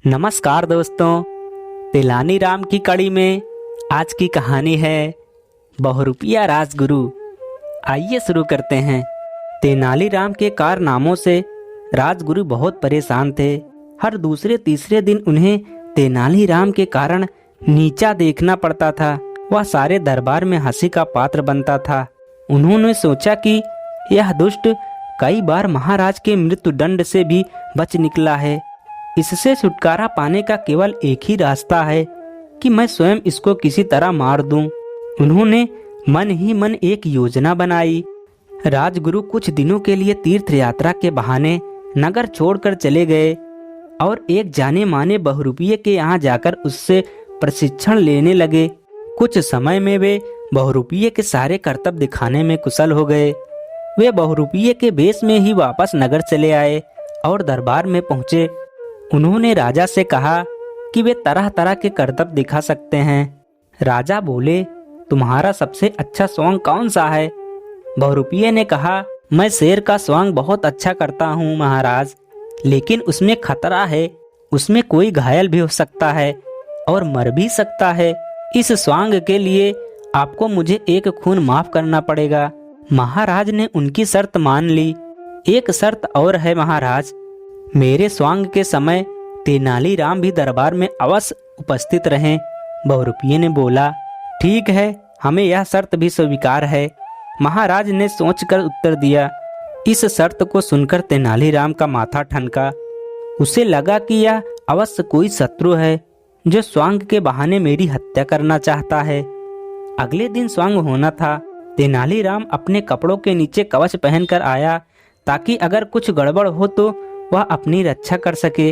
नमस्कार दोस्तों, तेलानी राम की कड़ी में आज की कहानी है बहुरूपिया राजगुरु। आइए शुरू करते हैं। तेनालीराम के कारनामों से राजगुरु बहुत परेशान थे। हर दूसरे तीसरे दिन उन्हें तेनालीराम के कारण नीचा देखना पड़ता था। वह सारे दरबार में हंसी का पात्र बनता था। उन्होंने सोचा कि यह दुष्ट कई बार महाराज के मृत्युदंड से भी बच निकला है। इससे छुटकारा पाने का केवल एक ही रास्ता है कि मैं स्वयं इसको किसी तरह मार दूं। उन्होंने मन ही मन एक योजना बनाई। राजगुरु कुछ दिनों के लिए तीर्थ यात्रा के बहाने नगर छोड़कर चले गए और एक जाने माने बहुरूपिये के यहाँ जाकर उससे प्रशिक्षण लेने लगे। कुछ समय में वे बहुरूपिये के सारे करतब दिखाने में कुशल हो गए। वे बहुरूपिये के भेष में ही वापस नगर चले आए और दरबार में पहुंचे। उन्होंने राजा से कहा कि वे तरह तरह के करतब दिखा सकते हैं। राजा बोले, तुम्हारा सबसे अच्छा स्वांग कौन सा है? बहुरूपिये ने कहा, मैं शेर का स्वांग बहुत अच्छा करता हूँ महाराज, लेकिन उसमें खतरा है। उसमें कोई घायल भी हो सकता है और मर भी सकता है। इस स्वांग के लिए आपको मुझे एक खून माफ करना पड़ेगा। महाराज ने उनकी शर्त मान ली। एक शर्त और है महाराज, मेरे स्वांग के समय तेनालीराम भी दरबार में अवश्य उपस्थित रहें। बहुरूपिये ने बोला, ठीक है, हमें यह शर्त भी स्वीकार है। महाराज ने सोचकर उत्तर दिया। इस शर्त को सुनकर तेनालीराम का माथा ठनका। उसे लगा कि यह अवश्य कोई शत्रु है जो स्वांग के बहाने मेरी हत्या करना चाहता है। अगले दिन स्वांग होना था। तेनालीराम अपने कपड़ों के नीचे कवच पहनकर आया ताकि अगर कुछ गड़बड़ हो तो वह अपनी रक्षा कर सके।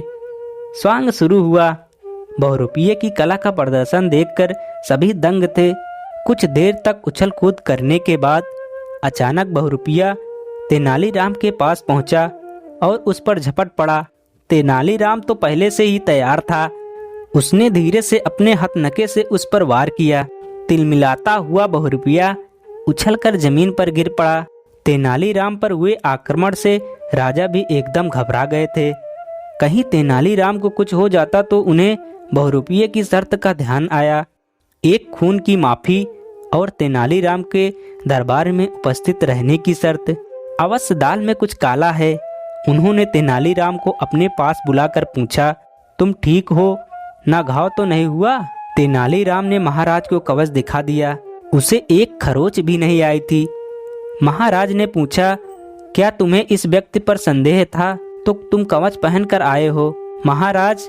स्वांग शुरू हुआ। बहुरूपिये की कला का प्रदर्शन देखकर सभी दंग थे। कुछ देर तक उछल कूद करने के बाद अचानक बहुरूपिया तेनालीराम के पास पहुंचा और उस पर झपट पड़ा। तेनालीराम तो पहले से ही तैयार था। उसने धीरे से अपने हथनके से उस पर वार किया। तिलमिलाता हुआ बहुरूपिया उछलकर जमीन पर गिर पड़ा। तेनालीराम पर हुए आक्रमण से राजा भी एकदम घबरा गए थे। कहीं तेनालीराम को कुछ हो जाता तो उन्हें बहुरूपिये की शर्त का ध्यान आया। एक खून की माफी और तेनालीराम के दरबार में उपस्थित रहने की शर्त। अवश्य दाल में कुछ काला है। उन्होंने तेनालीराम को अपने पास बुलाकर पूछा, तुम ठीक हो ना? घाव तो नहीं हुआ? तेनालीराम ने महाराज को कवच दिखा दिया। उसे एक खरोच भी नहीं आई थी। महाराज ने पूछा, क्या तुम्हें इस व्यक्ति पर संदेह था तो तुम कवच पहनकर आए हो? महाराज,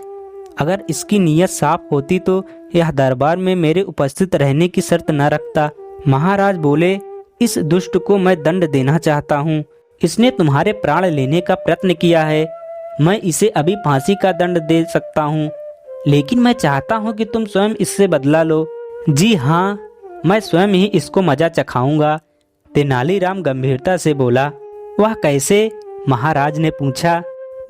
अगर इसकी नीयत साफ होती तो यह दरबार में मेरे उपस्थित रहने की शर्त न रखता। महाराज बोले, इस दुष्ट को मैं दंड देना चाहता हूँ। इसने तुम्हारे प्राण लेने का प्रयत्न किया है। मैं इसे अभी फांसी का दंड दे सकता हूँ, लेकिन मैं चाहता हूँ कि तुम स्वयं इससे बदला लो। जी हाँ, मैं स्वयं ही इसको मजा चखाऊंगा। तेनालीराम गंभीरता से बोला। वह कैसे? महाराज ने पूछा।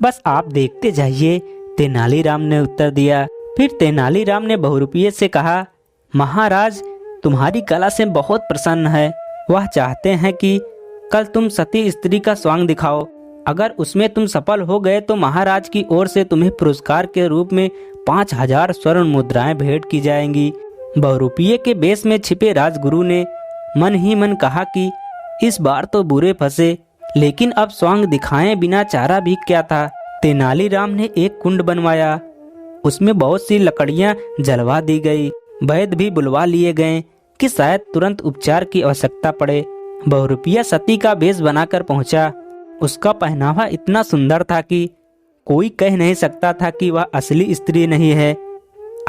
बस आप देखते जाइए, तेनालीराम ने उत्तर दिया। फिर तेनालीराम ने बहुरूपिये से कहा, महाराज तुम्हारी कला से बहुत प्रसन्न है। वह चाहते हैं कि कल तुम सती स्त्री का स्वांग दिखाओ। अगर उसमें तुम सफल हो गए तो महाराज की ओर से तुम्हें पुरस्कार के रूप में 5000 स्वर्ण मुद्राएं भेंट की जाएंगी। बहुरूपिये के बेश में छिपे राजगुरु ने मन ही मन कहा कि इस बार तो बुरे फंसे, लेकिन अब स्वांग दिखाए बिना चारा भी क्या था। तेनालीराम ने एक कुंड बनवाया। उसमें बहुत सी लकड़ियां जलवा दी गई। वैद्य भी बुलवा लिए गए कि शायद तुरंत उपचार की आवश्यकता पड़े। बहुरूपिया सती का भेष बनाकर पहुंचा। उसका पहनावा इतना सुंदर था कि कोई कह नहीं सकता था कि वह असली स्त्री नहीं है।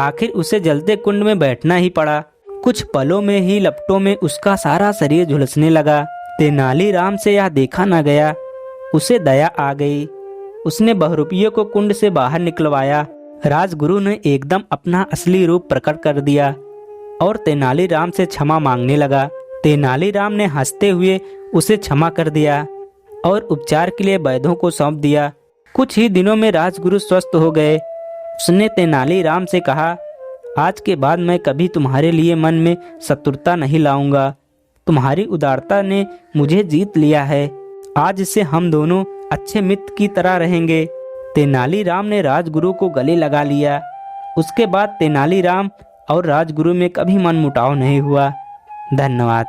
आखिर उसे जलते कुंड में बैठना ही पड़ा। कुछ पलों में ही लपटों में उसका सारा शरीर झुलसने लगा। तेनालीराम से यह देखा न गया। उसे दया आ गई। उसने बहुरूपिये को कुंड से बाहर निकलवाया। राजगुरु ने एकदम अपना असली रूप प्रकट कर दिया और तेनालीराम से क्षमा मांगने लगा। तेनालीराम ने हंसते हुए उसे क्षमा कर दिया और उपचार के लिए वैद्यों को सौंप दिया। कुछ ही दिनों में राजगुरु स्वस्थ हो गए। उसने तेनालीराम से कहा, आज के बाद मैं कभी तुम्हारे लिए मन में शत्रुता नहीं लाऊंगा। तुम्हारी उदारता ने मुझे जीत लिया है। आज से हम दोनों अच्छे मित्र की तरह रहेंगे। तेनालीराम ने राजगुरु को गले लगा लिया। उसके बाद तेनालीराम और राजगुरु में कभी मनमुटाव नहीं हुआ। धन्यवाद।